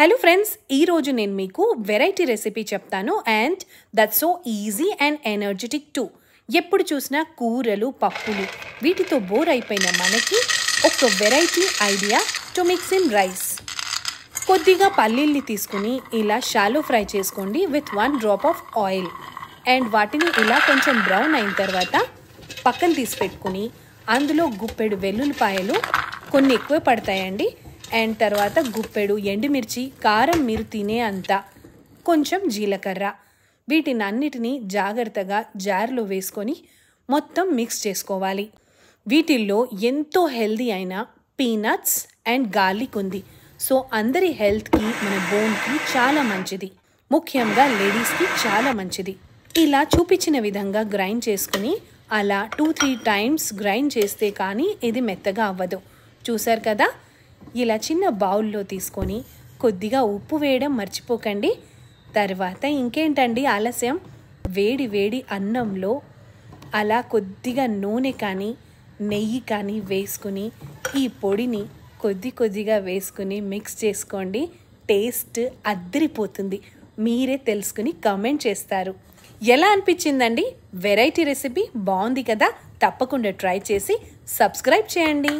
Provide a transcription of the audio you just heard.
Hello friends, ఈరోజు నేను మీకు వెరైటీ రెసిపీ చెప్తాను and that's so easy and energetic two. ఎప్పుడు చూసినా కూరలు పప్పులు వీటితో బోర్ అయిపోయిన మనకి ఒక variety idea to mix in rice. కొద్దిగా పల్లీల్ని తీసుకుని ఇలా షాలో ఫ్రై చేసుకోండి with 1 drop of oil and వాటిని ఇలా కొంచెం బ్రౌన్ అయిన తర్వాత పక్కన తీసి పెట్టుకుని అందులో గుప్పెడు వెల్లుల్లిపాయలు, కొన్ని ఎక్కువ పడతాయండి, అండ్ తర్వాత గుప్పెడు ఎండుమిర్చి, కారం మీరు తినే అంత, కొంచెం జీలకర్ర, వీటిని అన్నిటినీ జాగ్రత్తగా జార్లో వేసుకొని మొత్తం మిక్స్ చేసుకోవాలి. వీటిల్లో ఎంతో హెల్దీ అయిన పీనట్స్ అండ్ గార్లిక్ ఉంది. సో అందరి హెల్త్కి, మన బోన్కి చాలా మంచిది, ముఖ్యంగా లేడీస్కి చాలా మంచిది. ఇలా చూపించిన విధంగా గ్రైండ్ చేసుకుని అలా 2-3 టైమ్స్ గ్రైండ్ చేస్తే కానీ ఇది మెత్తగా అవ్వదు. చూసారు కదా, ఇలా చిన్న బౌల్లో తీసుకొని కొద్దిగా ఉప్పు వేయడం మర్చిపోకండి. తర్వాత ఇంకేంటండి ఆలస్యం, వేడి వేడి అన్నంలో అలా కొద్దిగా నూనె కానీ నెయ్యి కానీ వేసుకుని ఈ పొడిని కొద్దిగా వేసుకుని మిక్స్ చేసుకోండి. టేస్ట్ అద్దరిపోతుంది. మీరే తెలుసుకుని కామెంట్ చేస్తారు. ఎలా అనిపించిందండి వెరైటీ రెసిపీ? బాగుంది కదా? తప్పకుండా ట్రై చేసి సబ్స్క్రైబ్ చేయండి.